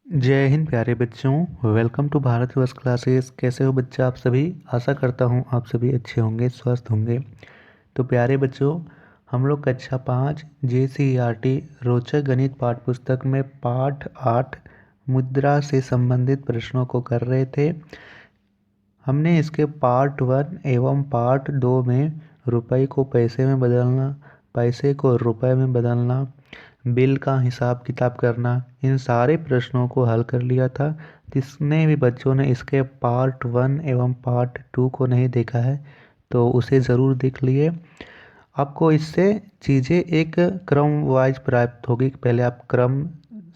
जय हिंद प्यारे बच्चों। Welcome to Bharat first classes. कैसे हो बच्चा आप सभी? आशा करता हूँ आप सभी अच्छे होंगे, स्वस्थ होंगे। तो प्यारे बच्चों, हम लोग कक्षा 5 JCERT रोचक गणित पाठ पुस्तक में पाठ 8 मुद्रा से संबंधित प्रश्नों को कर रहे थे। हमने इसके पार्ट 1 एवं पार्ट 2 में रुपए को पैसे में बदलना, पैसे को रुपए में बदलना, बिल का हिसाब किताब करना, इन सारे प्रश्नों को हल कर लिया था। जिसने भी बच्चों ने इसके पार्ट 1 एवं पार्ट 2 को नहीं देखा है तो उसे ज़रूर देख लिए। आपको इससे चीज़ें एक क्रम वाइज प्राप्त होगी। पहले आप क्रम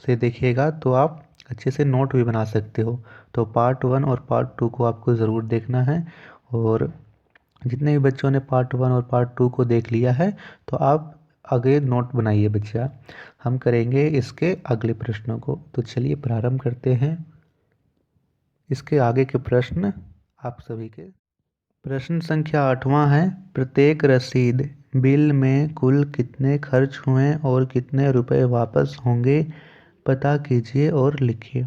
से देखिएगा तो आप अच्छे से नोट भी बना सकते हो। तो पार्ट 1 और पार्ट 2 को आपको ज़रूर देखना है। और जितने भी बच्चों ने पार्ट 1 और पार्ट 2 को देख लिया है तो आप आगे नोट बनाइए बच्चा। हम करेंगे इसके अगले प्रश्नों को। तो चलिए प्रारंभ करते हैं। इसके आगे के प्रश्न आप सभी के। प्रश्न संख्या 8वां है, प्रत्येक रसीद बिल में कुल कितने खर्च हुए और कितने रुपए वापस होंगे पता कीजिए और लिखिए।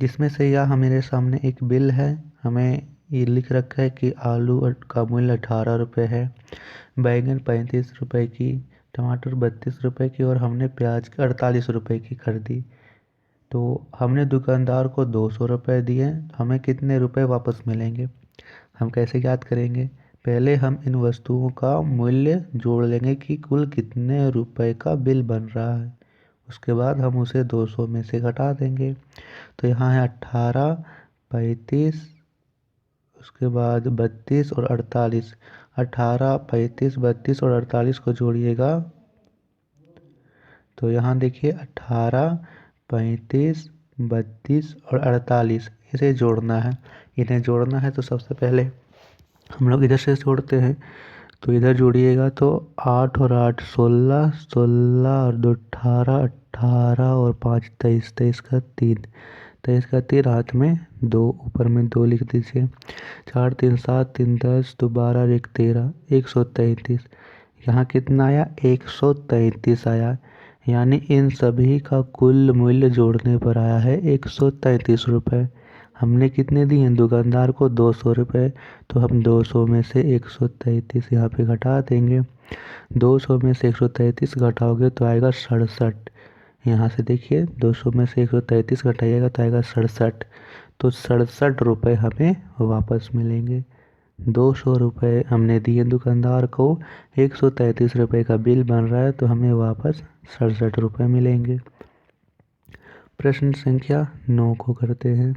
जिसमें से यह मेरे सामने एक बिल है। हमें ये लिख रखा है कि आलू का मूल्य 18 रुपये है, बैंगन 35 रुपये की, टमाटर 32 रुपये की और हमने प्याज 48 रुपये की खरीदी। तो हमने दुकानदार को 200 रुपये दिए, हमें कितने रुपए वापस मिलेंगे? हम कैसे याद करेंगे? पहले हम इन वस्तुओं का मूल्य जोड़ लेंगे कि कुल कितने रुपए का बिल बन रहा है। उसके बाद हम उसे 200 में से घटा देंगे। तो यहाँ है 18, 35, उसके बाद 32 और 48। 18, 35, 32 और 48 को जोड़िएगा तो यहाँ देखिए 18, 35, 32 और 48 इसे जोड़ना है। इन्हें जोड़ना है तो सबसे पहले हम लोग इधर से जोड़ते हैं। तो इधर जोड़िएगा तो 8 और 8 16, 16 और 2 18, 18 और 5 23, 23 का 3, 23 का 3 हाथ में 2, ऊपर में 2 लिख दीजिए। 4 3 7 3 10 2 12 1 13, 133। यहाँ कितना आया? 133 आया। यानी इन सभी का कुल मूल्य जोड़ने पर आया है 133 रुपये। हमने कितने दिए? दुकानदार को 200 रुपये। तो हम 200 में से 133 यहाँ पे घटा देंगे। 200 में से 133 घटाओगे तो आएगा 67। यहाँ से देखिए 200 में से 133 घटाइएगा तो आएगा 67। तो 67 रुपये हमें वापस मिलेंगे। 200 रुपये हमने दिए दुकानदार को, 133 रुपये का बिल बन रहा है तो हमें वापस 67 रुपये मिलेंगे। प्रश्न संख्या 9 को करते हैं।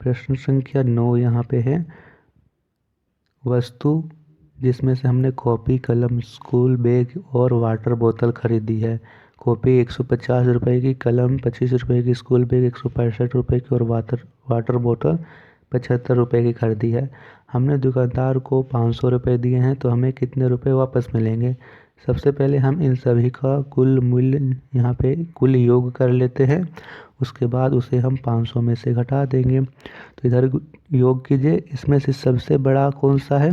प्रश्न संख्या 9 यहाँ पे है, वस्तु जिसमें से हमने कॉपी, कलम, स्कूल बैग और वाटर बोतल खरीदी है। कॉपी 150 रुपये की, कलम 25 रुपये की, स्कूल बैग 165 रुपये की और वाटर बोतल 75 रुपये की खरीदी है। हमने दुकानदार को 500 रुपये दिए हैं तो हमें कितने रुपए वापस मिलेंगे? सबसे पहले हम इन सभी का कुल मूल्य यहाँ पे कुल योग कर लेते हैं। उसके बाद उसे हम 500 में से घटा देंगे। तो इधर योग कीजिए। इसमें से सबसे बड़ा कौन सा है?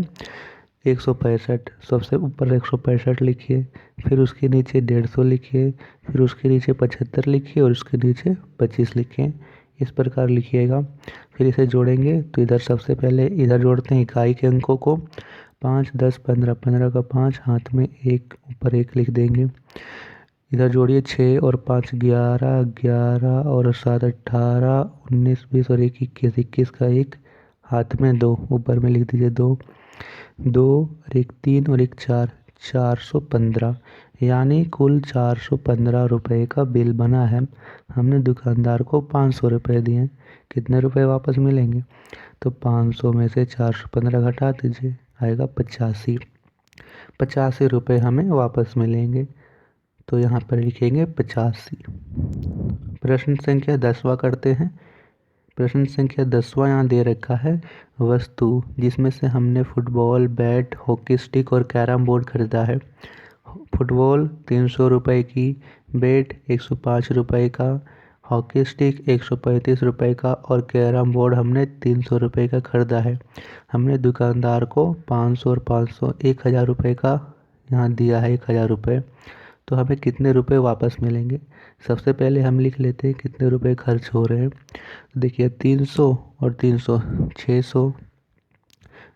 165। सबसे ऊपर 165 लिखिए, फिर उसके नीचे 150 लिखिए, फिर उसके नीचे 75 लिखिए और उसके नीचे 25 लिखिए। इस प्रकार लिखिएगा। फिर इसे जोड़ेंगे तो इधर सबसे पहले इधर जोड़ते हैं इकाई के अंकों को। 5, 10, 15, 15 का 5 हाथ में 1, ऊपर 1 लिख देंगे। इधर जोड़िए 6 और 5 11, 11 और 7 18, 19, 20 और 1 21, 21 का 1 हाथ में 2, ऊपर में लिख दीजिए 2, 2 और 1 3 और 1 4, 415। यानी कुल 415 रुपये का बिल बना है। हमने दुकानदार को 500 रुपये दिए, कितने रुपए वापस मिलेंगे? तो 500 में से 415 घटा दीजिए, आएगा 85। 85 रुपये हमें वापस मिलेंगे। तो यहाँ पर लिखेंगे 85। प्रश्न संख्या 10वां करते हैं। प्रश्न संख्या 10वां यहाँ दे रखा है, वस्तु जिसमें से हमने फुटबॉल, बैट, हॉकी स्टिक और कैरम बोर्ड खरीदा है। फुटबॉल 300 रुपये की, बैट 105 रुपये का, हॉकी स्टिक 135 रुपये का और कैरम बोर्ड हमने 300 रुपये का खरीदा है। हमने दुकानदार को 500 और 500 1000 रुपये का यहाँ दिया है 1000 रुपये। तो हमें कितने रुपए वापस मिलेंगे। सबसे पहले हम लिख लेते हैं कितने रुपए खर्च हो रहे हैं। देखिए 300 और 300 600,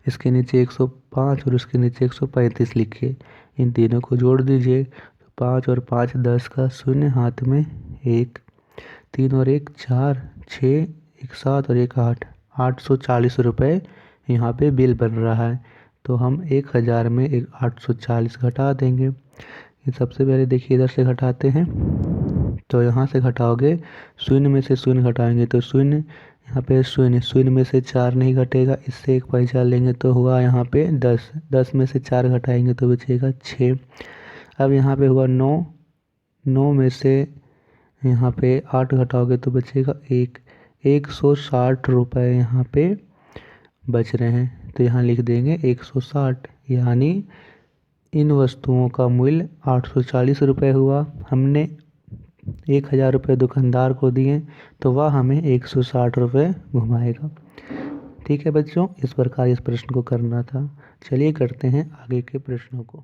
इसके नीचे 105 और उसके नीचे 135 लिखिए। इन तीनों को जोड़ दीजिए तो 5 और 5 10 का शून्य, हाथ में 1, 3 और 1 4, 6 1 7 और 1 8, 840 रुपये यहाँ पे बिल बन रहा है। तो हम 1000 में 840 घटा देंगे। ये सबसे पहले देखिए इधर से घटाते हैं, तो यहाँ से घटाओगे, शून्य में से शून्य घटाएंगे तो शून्य, यहाँ पे शून्य, शून्य में से 4 नहीं घटेगा, इससे एक पैसा लेंगे तो हुआ यहाँ पे 10, 10 में से 4 घटाएंगे तो बचेगा 6। अब यहाँ पे हुआ 9, 9 में से यहाँ पे 8 घटाओगे तो बचेगा 1, 160 रुपये यहाँ पे बच रहे हैं। तो यहाँ लिख देंगे 160, यानी इन वस्तुओं का मूल्य 840 रुपये हुआ। हमने 1000 रुपये दुकानदार को दिए तो वह हमें 160 रुपये घुमाएगा। ठीक है बच्चों, इस प्रकार इस प्रश्न को करना था। चलिए करते हैं आगे के प्रश्नों को।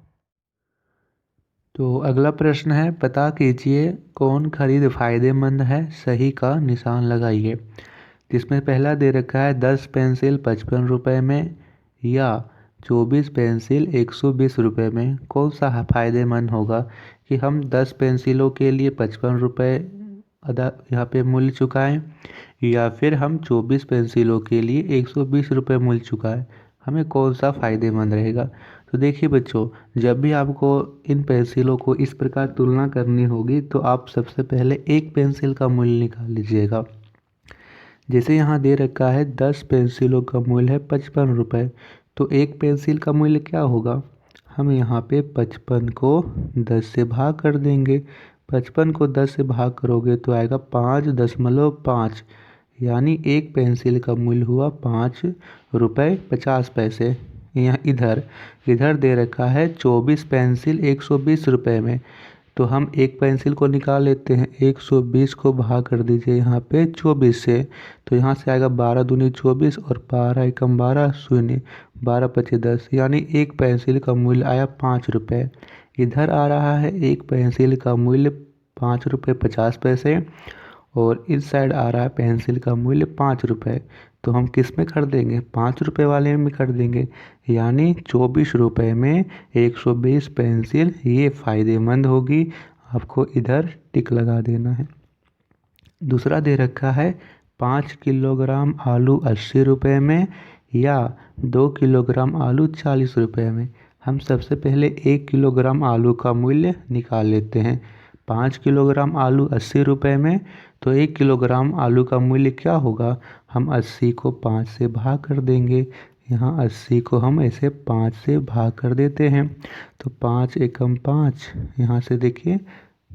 तो अगला प्रश्न है, पता कीजिए कौन खरीद फायदेमंद है, सही का निशान लगाइए। जिसमें पहला दे रखा है 10 पेंसिल 55 रुपये में या 24 पेंसिल 120 रुपये में, कौन सा फ़ायदेमंद होगा कि हम 10 पेंसिलों के लिए 55 रुपये यहाँ पे मूल्य चुकाएं या फिर हम 24 पेंसिलों के लिए 120 रुपये मूल्य चुकाएं, हमें कौन सा फ़ायदेमंद रहेगा। तो देखिए बच्चों, जब भी आपको इन पेंसिलों को इस प्रकार तुलना करनी होगी तो आप सबसे पहले एक पेंसिल का मूल्य निकाल लीजिएगा। जैसे यहाँ दे रखा है 10 पेंसिलों का मूल्य है 55 रुपये, तो एक पेंसिल का मूल्य क्या होगा, हम यहाँ पे 55 को 10 से भाग कर देंगे। 55 को 10 से भाग करोगे तो आएगा 5.5, यानी एक पेंसिल का मूल्य हुआ 5 रुपये 50 पैसे। यहाँ इधर दे रखा है 24 पेंसिल 120 रुपये में, तो हम एक पेंसिल को निकाल लेते हैं। 120 को भाग कर दीजिए यहाँ पे 24 से, तो यहाँ से आएगा 12 दूनी 24 और 12 एकम 12 शून्य, 12 पचे 10, यानी एक पेंसिल का मूल्य आया 5 रुपये। इधर आ रहा है एक पेंसिल का मूल्य 5 रुपये 50 पैसे और इस साइड आ रहा है पेंसिल का मूल्य 5 रुपये। तो हम किस में कर देंगे, 5 रुपये वाले में कर देंगे, यानी 24 रुपये में 120 पेंसिल ये फ़ायदेमंद होगी। आपको इधर टिक लगा देना है। दूसरा दे रखा है 5 किलोग्राम आलू 80 रुपये में या 2 किलोग्राम आलू 40 रुपये में। हम सबसे पहले 1 किलोग्राम आलू का मूल्य निकाल लेते हैं। 5 किलोग्राम आलू 80 रुपये में, तो 1 किलोग्राम आलू का मूल्य क्या होगा, हम 80 को 5 से भाग कर देंगे। यहाँ 80 को हम ऐसे 5 से भाग कर देते हैं, तो 5 एकम 5, यहाँ से देखिए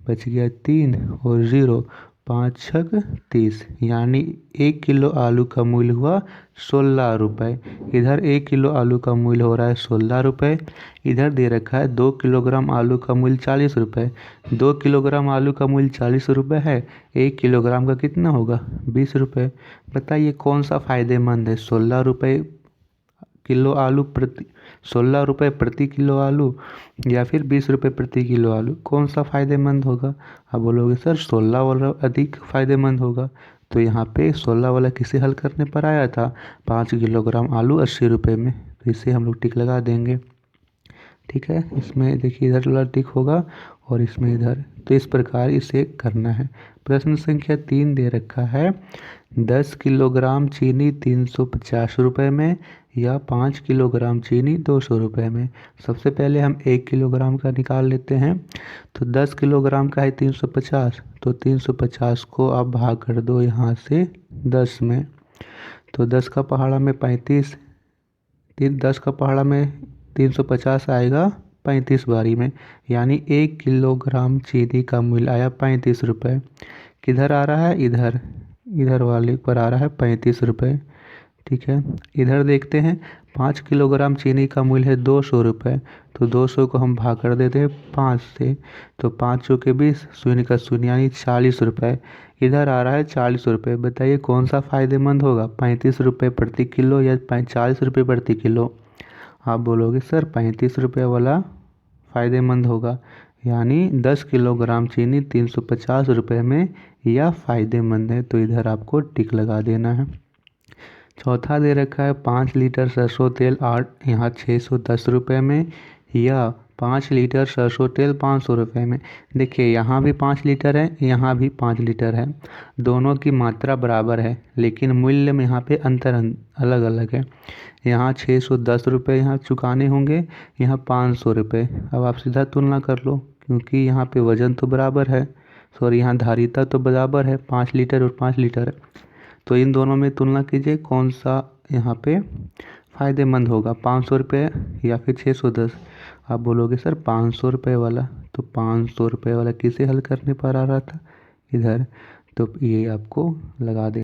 बच गया 3 और 0, 5 छक 30, यानी 1 किलो आलू का मूल्य हुआ 16 रुपये। इधर 1 किलो आलू का मूल्य हो रहा है 16 रुपये। इधर दे रखा है 2 किलोग्राम आलू का मूल्य 40 रुपये। 2 किलोग्राम आलू का मूल्य 40 रुपये है, 1 किलोग्राम का कितना होगा 20 रुपये। बताइए कौन सा फ़ायदेमंद है, 16 रुपये किलो आलू प्रति 16 रुपये प्रति किलो आलू या फिर 20 रुपये प्रति किलो आलू, कौन सा फ़ायदेमंद होगा। आप बोलोगे सर 16 वाला अधिक फ़ायदेमंद होगा। तो यहाँ पे 16 वाला किसे हल करने पर आया था, 5 किलोग्राम आलू 80 रुपये में, तो इसे हम लोग टिक लगा देंगे। ठीक है, इसमें देखिए इधर वाला टिक होगा और इसमें इधर, तो इस प्रकार इसे करना है। प्रश्न संख्या 3 दे रखा है 10 किलोग्राम चीनी 350 रुपये में या 5 किलोग्राम चीनी 200 रुपये में। सबसे पहले हम 1 किलोग्राम का निकाल लेते हैं। तो 10 किलोग्राम का है 350, तो 350 को आप भाग कर दो यहाँ से 10 में, तो 10 का पहाड़ा में 35, 10 का पहाड़ा में 350 आएगा 35 बारी में, यानी 1 किलोग्राम चीनी का मूल्य आया 35 रुपये। किधर आ रहा है, इधर वाले पर आ रहा है 35 रुपये। ठीक है, इधर देखते हैं 5 किलोग्राम चीनी का मूल्य है 200 रुपये, तो 200 को हम भाग कर देते हैं 5 से, तो 5 चौके 20, शून्य का शून्य, यानी 40 रुपये। इधर आ रहा है 40 रुपये। बताइए कौन सा फ़ायदेमंद होगा, 35 रुपये प्रति किलो या 40 रुपये प्रति किलो। आप बोलोगे सर 35 रुपये वाला फ़ायदेमंद होगा, यानी 10 किलोग्राम चीनी 350 रुपये में यह फ़ायदेमंद है, तो इधर आपको टिक लगा देना है। चौथा दे रखा है 5 लीटर सरसों तेल यहाँ 610 रुपये में, या 5 लीटर सरसों तेल 500 रुपये में। देखिए यहाँ भी 5 लीटर है, यहाँ भी 5 लीटर है, दोनों की मात्रा बराबर है, लेकिन मूल्य में यहाँ पे अंतर अलग अलग है। यहाँ 610 रुपये यहाँ चुकाने होंगे, यहाँ 500 रुपये। अब आप सीधा तुलना कर लो, क्योंकि यहाँ पे वज़न तो बराबर है, सॉरी यहाँ धारिता तो बराबर है, 5 लीटर और 5 लीटर है। तो इन दोनों में तुलना कीजिए कौन सा यहाँ पे फ़ायदेमंद होगा, 500 रुपये या फिर 610। आप बोलोगे सर 500 रुपये वाला, तो 500 रुपये वाला किसे हल करने पर आ रहा था, इधर, तो ये आपको लगा दे।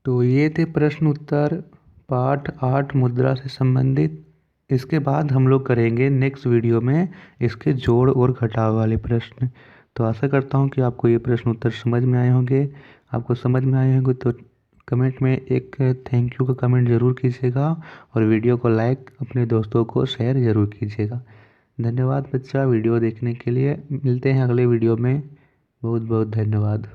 तो ये थे प्रश्न उत्तर पाठ 8 मुद्रा से संबंधित। इसके बाद हम लोग करेंगे नेक्स्ट वीडियो में इसके जोड़ और घटाव वाले प्रश्न। तो आशा करता हूँ कि आपको ये प्रश्न उत्तर समझ में आए होंगे। आपको समझ में आए होंगे तो कमेंट में एक थैंक यू का कमेंट ज़रूर कीजिएगा, और वीडियो को लाइक अपने दोस्तों को शेयर ज़रूर कीजिएगा। धन्यवाद बच्चा वीडियो देखने के लिए। मिलते हैं अगले वीडियो में। बहुत बहुत धन्यवाद।